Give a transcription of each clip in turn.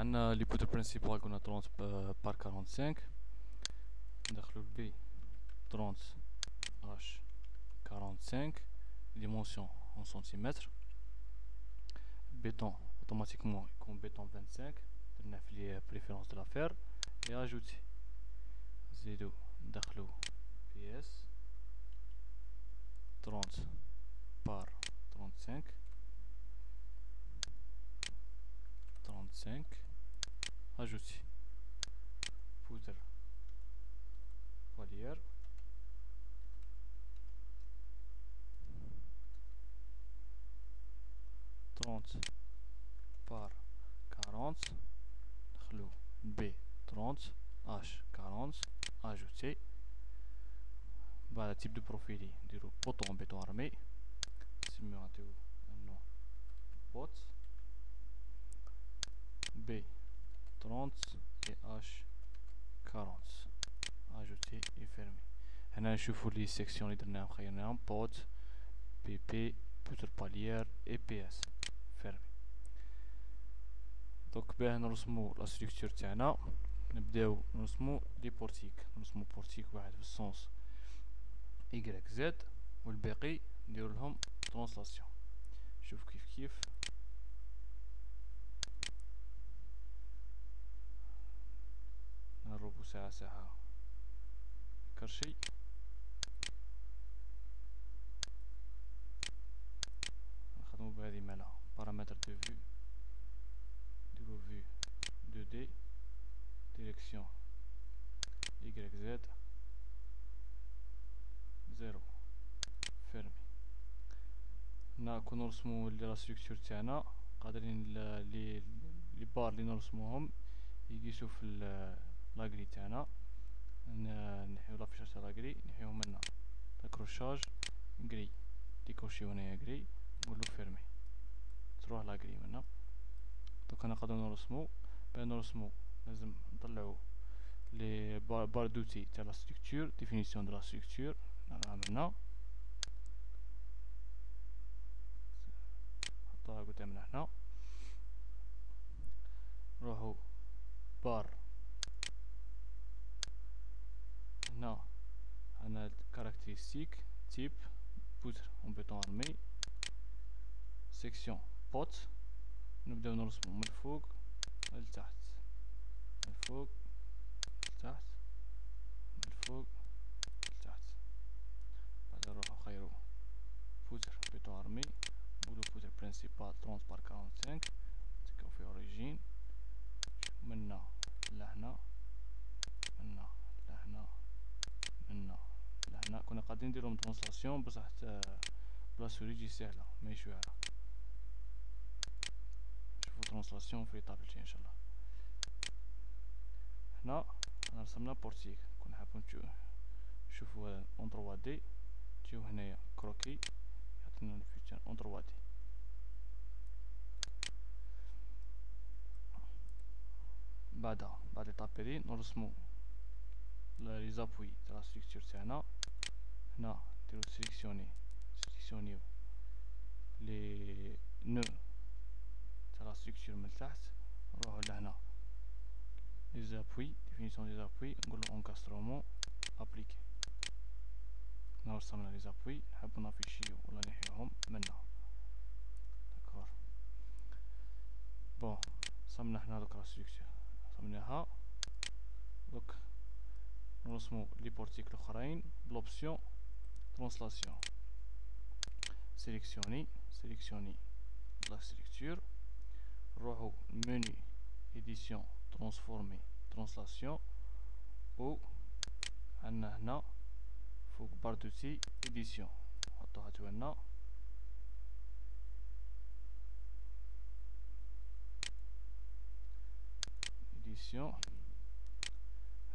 عندنا لي بوتو برينسيبال قلنا 30 بار 45. ندخلو البي 30 اش 45 ديمونسيون en سنتيمتر. béton automatiquement يكون béton 25 درنا في لي بريفيرونس دو لافير et ajouter نزيدو ندخلو بي اس 30 par 35 ajouter poutre palière 30 par 40 ندخلو B 30 H 40 ajouter. بعد type de profil نديرو bouton en béton armé نسميو نعطيو النوع bot B 30 et H 40 ajouter et fermer. هنا نشوفو لي سيكسيون اللي درناهم خيرناهم bot PP poutre palière et PS fermer. دوك باه نرسمو لا ستركتور تاعنا نبداو نرسمو لي بورتيك. نرسمو بورتيك واحد في السونس Y Z والباقي نديرو لهم ترانسلاسيون. شوف كيف نهربو ساعة كرشي. نخدمو بهذه مالها بارامتر دو فيو نديرو فيو 2D ديريكسيون YZ 0 فيرمي. هنا كون نرسمو لا ستركتور تاعنا قادرين لي بار اللي نرسموهم يقيسو في لاغري تاعنا. نحيو لافيشاج تاع لاغري نحيوهم هنا اكروشاج غري ديكوشيو هنايا غري نقولو فيرمي تروح لاغري منا. دوك انا نقدرو نرسمو باه نرسمو لازم نطلعو لي بار دوتي تاع لا ستركتور ديفينيسيون دو لا ستركتور نراها هنا نحطوها قدامنا هنا. نروحو بار هنا عندنا كاركتيرستيك تيب بوتر اون بيتون ارمي سيكسيون بوت. نبداو نرسمو من الفوق لتحت من الفوق لتحت من الفوق لتحت. بعد نروحو نخيرو بوتر بيتون ارمي نقولو بوتر برينسيبال 30 بار 45 نتكاو في اوريجين منا لهنا منا لهنا منا لهنا. كنا قادرين نديرهم ترانسلاسيون بصح بلا سوري تجي سهلة ماهيش واعرة. نشوفو ترانسلاسيون في ليطاب الجاي ان شاء الله. هنا رسمنا بورتيك كون حابو نشوفو اون 3 دي نجيو هنايا كروكي يعطينا الفيتشر اون 3 دي. بعد ليطاب هادي نرسمو لي زابوي تاع لا ستركتور تاعنا. هنا نديرو سيليكسيونيو لي نو تاع لا ستركتور من التحت. نروحو لهنا لي زابوي ديفينيسيون لي زابوي نقولو انكاسترومون ابليكي. هنا رسمنا لي زابوي نحبو نافيشيو ولا نحيوهم منا داكور. بون رسمنا هنا دوك لا ستركتور رسمناها. دوك نرسمو لي بورتيك الاخرين بلوبسيون ترانسلاسيون. سيليكسيوني لا ستركتور نروحو منو اديسيون ترانسفورمي ترانسلاسيون و عندنا هنا فوق بار دوتي اديسيون نحطوها تونا اديسيون.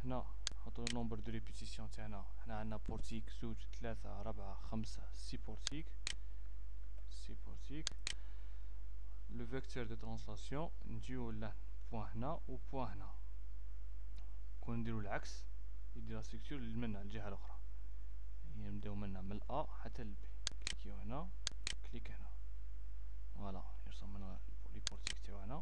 هنا نحطو نومبر دو ريبيتيسيون تاعنا. هنا عندنا بورتيك 2 3 4 5 6 بورتيك لو فيكتور دو ترانسلاسيون نجيو له بوان هنا و بوان هنا. كون نديرو العكس يدير لا ستركتور لمنا الجهه الاخرى. يعني نبداو منا من الأ حتى للبي. كليكيو هنا كليك هنا فوالا يرسم لنا لي بورتيك تاعنا.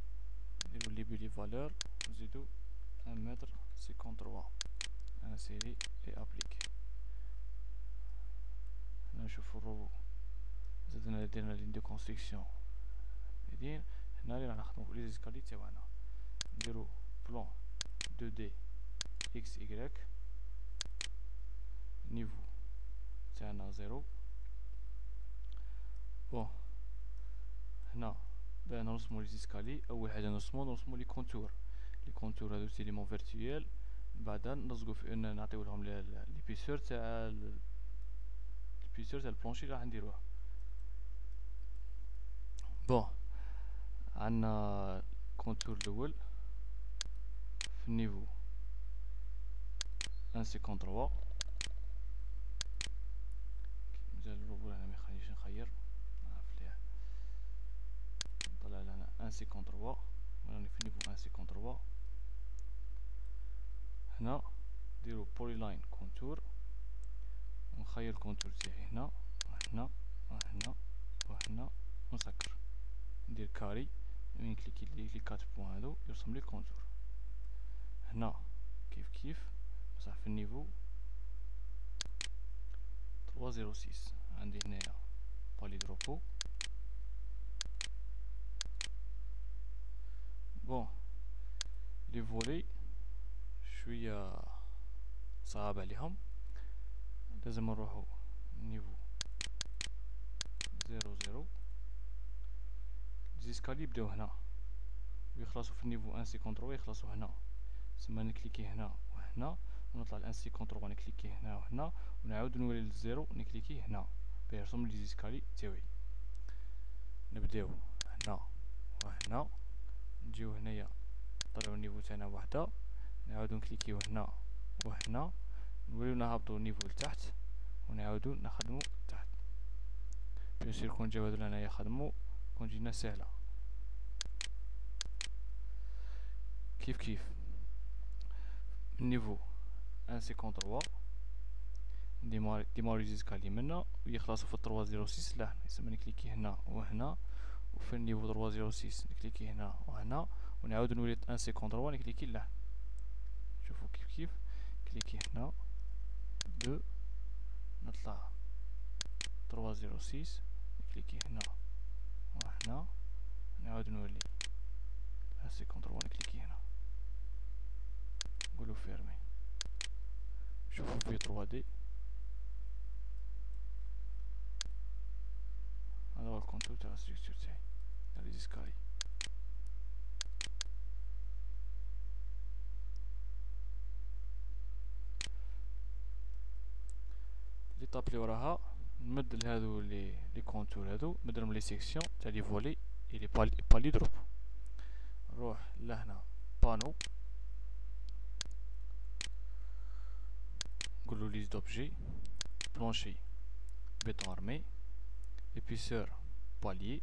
نديرو لي بي لي فالور نزيدو 1m53 انسيري اي ابليكي. هنا نشوفو الروبو زدنا درنا لين دو كونستركسيون بعدين هنا اللي راح نخدمو لي زيسكالي تاعنا نديرو بلان 2D اكس ايكغيك نيفو تاعنا 0. بون هنا باه نرسمو لي زيسكالي اول حاجه نرسمو لي كونتور. لي كونتور هادو سي ليمون فيرتويال، بعدا نلصقو في ان نعطيو لهم ليبيسور تاع البلونشي اللي راح نديروه. بون عندنا كونتور الاول في النيفو 1.53 مازال الروبو هنا ميخلينيش نخير نعرف ليه طلع لنا 1.53 راني في النيفو 1.53. هنا نديرو بولي لاين كونتور ونخير الكونتور تاعي هنا وهنا وهنا وهنا ونسكر ندير كاري وين كليكي لي 4 بوين هادو يرسم لي الكونتور. هنا كيف بصح في النيفو 306 عندي هنايا بالي دروبو. بون لي فولي شويه صعب عليهم، لازم نروحو نيفو 00. زيسكالي يبداو هنا ويخلصوا في النيفو 1.53 يخلصوا هنا، تسمى نكليكي هنا وهنا ونطلع ل 1.53 نكليكي هنا وهنا ونعاود نولي للزيرو نكليكي هنا باش يرسم لي زيسكالي تاوعي. نبداو هنا وهنا نجيو هنايا نطلعو النيفو تاعنا وحده نعاودو نكليكيو هنا وهنا نوليو نهبطو النيفو لتحت ونعاودو نخدمو تحت. بيان سور كون جاو هادو لهنايا خدمو كون جينا ساهله. كيف النيفو 1.53 ديماري زيسكالي منا ويخلصوا في 306 لهنا، يسمى نكليكي هنا وهنا وفي النيفو 306 نكليكي هنا وهنا ونعاود نولي 1.53 نكليكي لهنا. شوفوا كيف كليكي هنا 2 نطلع 306 نكليكي هنا وهنا نعاود نولي 1.53 نكليكي هنا نقولو فيرمي. شوفوا في 3D هذا هو الكونتور تاع الستركتور تاعي تاع لي زيسكالي. ليطاب لي وراها نمد لهادو لي كونتور هادو نديرهم لي سيكسيون تاع لي فولي لي بالي دروب. نروح لهنا بانو نقولو ليست دوبجي بلونشي بيتون ارمي épaisseur palier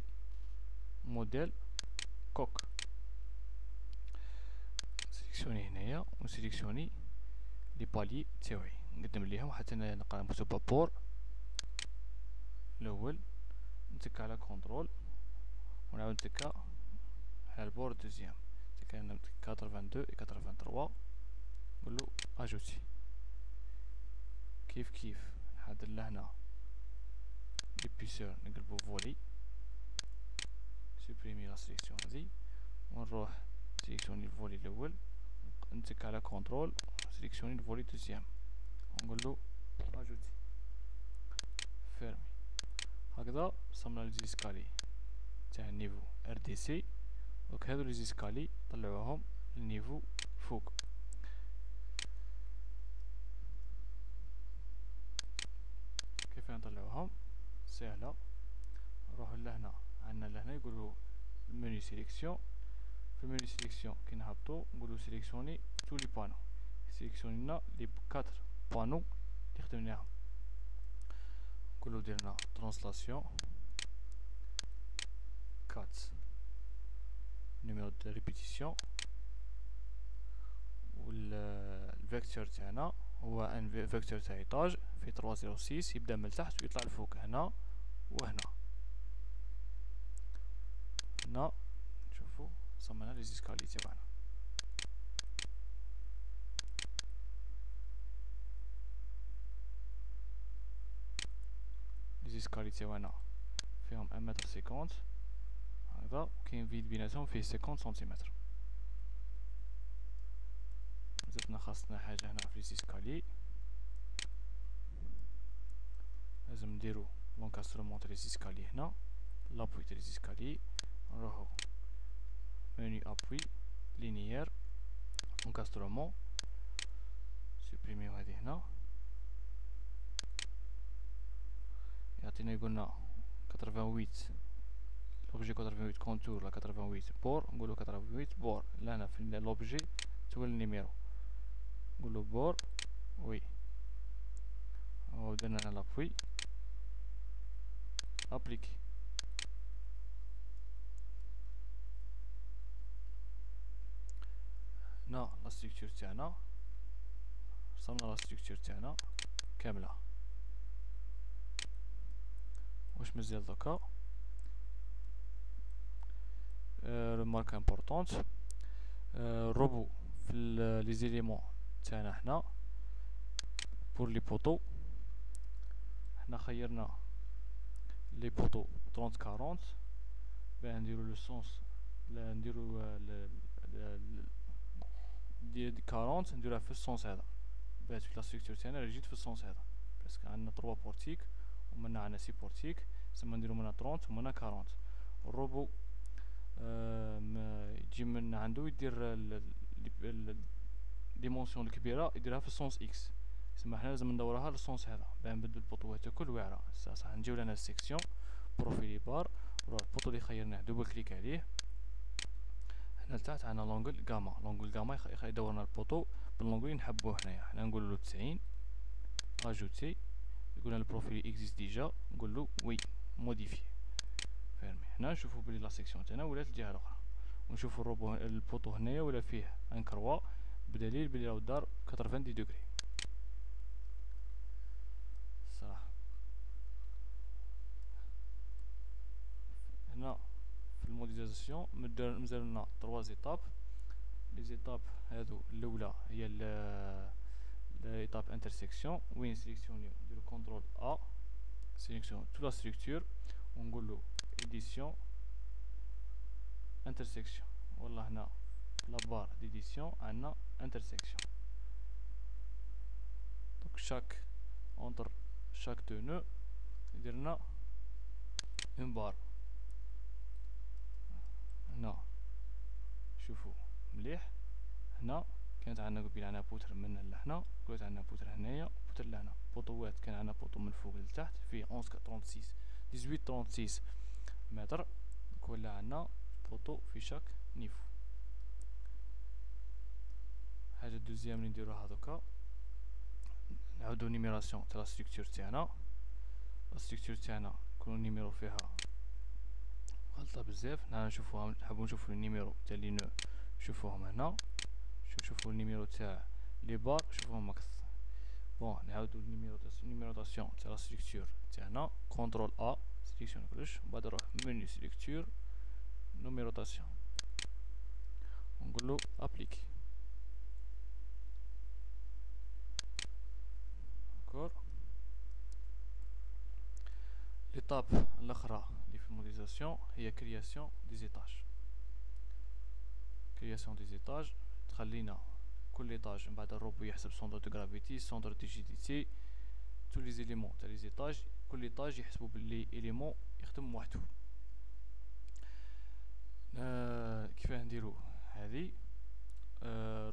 موديل كوك. سيليكسيوني هنايا ونسيليكسيوني لي بالي تاوعي نقدم ليهم حتى نلقى مكتوبه بور الاول نتك على كونترول ونعاود نتكا على البور دوزيام نتكا هنا 82 و 83 نقولو اجوتي. كيف نحدد لهنا ليبيسور نقلبو فولي سوبريمي لا سيليكسيون هذي ونروح سيليكسيوني الفولي الاول نتك على كونترول سيليكسيوني الفولي دوزيام ونقولو اجوتي فيرمي. هكذا صمنا لي زيسكالي تاع النيفو ار دي سي. دونك هادو لي زيسكالي طلعوهم للنيفو فوق. كيف نطلعوهم؟ سهله، نروحو لهنا عندنا لهنا يقولوا المنيو سيليكسيون. في المنيو سيليكسيون كي نهبطو نقولو سيليكسيوني تو لي بانو سيليكسيوني لنا لي 4 بانو اللي خدمناهم. نقولو درنا ترانسلاسيون 4 نيميرو دو ريبيتيسيون والفيكتور تاعنا هو ان فيكتور تاع ايطاج في 306 يبدا من التحت ويطلع لفوق هنا وهنا. هنا شوفوا صممنا لي زيسكالي تاعنا. لي زيسكالي تاعنا فيهم 1 متر 50 هكذا، وكاين فيد بيناتهم فيه 50 سنتيمتر. زدنا خاصنا حاجه هنا في لي زيسكالي، لازم نديرو لونكاسترومون تاع لي زيسكالي هنا، لابوي تاع لي زيسكالي، نروحو مني ابوي لينيير انكاسترومون، سوبريميو هذه هنا، يعطينا يقولنا 88 لوبجي 88 كونتور لا 88 بور، نقولو 88 بور. لهنا في لوبجي تولي النيميرو، نقولو بور وي، ودرنا هنا لابوي ابليكي. هنا لا ستركتور تاعنا، رسمنا لا ستركتور تاعنا كامله. واش مازال دوكا ريمارك امبورطونت، الروبو في لي زيليمون تاعنا حنا بور لي بوطو، حنا خيرنا لي بوطو 30 40 باه نديرو لو سونس، نديرو دي 40 نديروها في السونس هذا، باه لا ستركتور تاعنا جيت في السونس هذا، باسكو عندنا 3 بورتيك ومنا عندنا 6 بورتيك، سما نديرو منا 30 ومنا 40. الروبو يجي من عندو يدير الديمونسيون الكبيره يديرها في السونس اكس، سما حنا لازم ندورها للسونس هذا باه نبدل البوطوات الكل واعره. صح نجيو لنا السيكسيون بروفيلي بار، نروح البوطو اللي خيرناه دوبل كليك عليه، هنا لتحت عندنا لونغل غاما، لونغل غاما يدورنا البوطو باللونغل اللي نحبوه هنايا. حنا نقولو 90 اجوتي، يقولنا البروفيل اكزيست ديجا، نقولو وي موديفي فهمي. هنا نشوفو بلي لا سيكسيون تاعنا ولات الجهه الاخرى، ونشوفو الروبو البوطو هنايا ولا فيه ان كروا، بدليل بلي راهو دار 90 دوغري. صح هنا في الموديليزاسيون مازال لنا 3 زيتاب. لي زيتاب هادو الاولى هي l'étape intersection وين سيليكسيونيو نديرو كونترول ا، سيليكسيون تو لا ستركتور ونقولو اديسيون انترسيكسيون، والله هنا لا بار ديديسيون عندنا انترسيكسيون. دونك شاك اونتر شاك دو نو درنا اون بار. هنا شوفو مليح، هنا كانت عندنا قبيل عندنا بوتر من لهنا، قلت عندنا بوتر هنايا بوتر لهنا، بوطوات كان عندنا بوطو من فوق لتحت فيه 18 متر، كل عندنا بوطو في شاك نيفو. حاجة دوزيام اللي نديروها دوكا نعاودو نيميراسيون تاع لا ستركتور تاعنا. لا ستركتور تاعنا كل نيميرو فيها غلطة بزاف، هنا نشوفوها نحبو نشوفو النيميرو تاع لي نو نشوفوهم هنا، شوفو النيميرو تاع لي بار شوفوهم اكثر. بون نعاودو النيميروطاسيون تاع لا ستركتور تاعنا، كونترول ا سيليكسيون كلش، من بعد نروح منيو ستركتور نيميروطاسيون ونقولو ابليكي. داكور ليطاب الاخرى اللي في الموديليزاسيون هي كرياسيون دي زيتاج. كرياسيون دي زيتاج تخلينا كل ايطاج من بعد الروبو يحسب سونتر دو غرافيتي، سونتر دو جيديتي، تو لي زيليمون تاع لي زيتاج، كل ايطاج يحسبوا بلي اليمون يخدم وحده. كيفاه نديرو هذه؟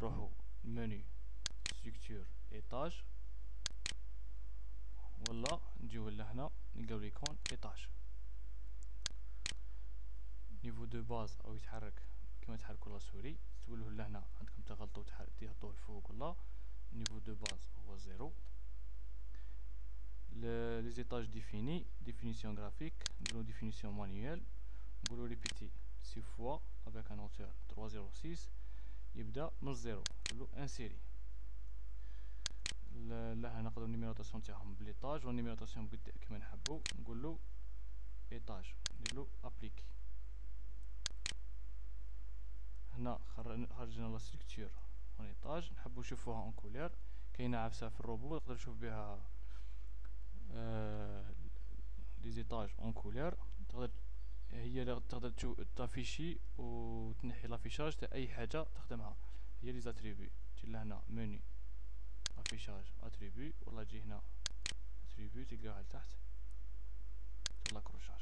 روحو منيو ستركتور ايطاج، ولا نجيو لهنا نلقاو ليكون ايطاج نيفو دو باز او يتحرك كما تحركوا لا سوري، تولوه لهنا عندكم تغلطوا تحطوه الفوق، ولا نيفو دو باز هو 0. لي زيتاج ديفيني ديفينيسيون غرافيك نديرو ديفينيسيون مانيوال، نقولو ريبيتي 6 فوا افيك ان اوتور 306 يبدا من الزيرو، نقولو انسيري. لهنا نقدروا النيميروطاسيون تاعهم بليطاج والنيميروطاسيون كيما نحبو، نقولو ايطاج نديرلو ابليكي. هنا خرجنا لا ستركتور اون ايطاج. نحبو نشوفوها اون كولير. كاينه عفسه في الروبو تقدر تشوف بها لي زيطاج اون كولير. تقدر هي اللي تقدر تافيشي وتنحي لافيشاج تاع اي حاجه تخدمها. هي لي زاتريبي. تجي لهنا مني افيشاج اتريبي، والله تجي هنا اتريبي تلقاها لتحت تطلع كروشاج.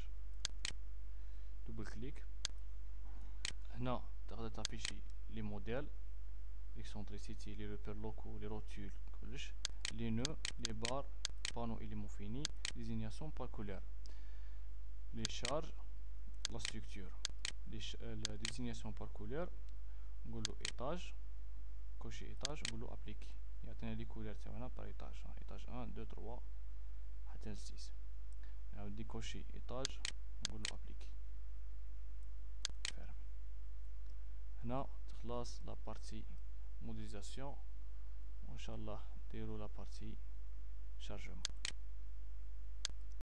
دوبل كليك. هنا تقدر تافيشي لي موديل، ليكسونتريسيتي، لي روبير لوكو، لي روتول، كلش، لي نو، لي بار، بانو إليمون فيني، ديزينياسيون بار كولور، لي شارج، لا ستركتور، لا ديزينياسيون بار كولور. نقولو ايطاج، كوشي ايطاج، نقولو ابليكي، يعطينا لي كولور تاعنا بار ايطاج، ايطاج 1 2 3 حتى ل 6. نعاود كوشي ايطاج، نقولو ابليكي. فيرمي. هنا تخلص لا بارتي موديليزاسيون، وان شاء الله ديرو لا بارتي شارجمون.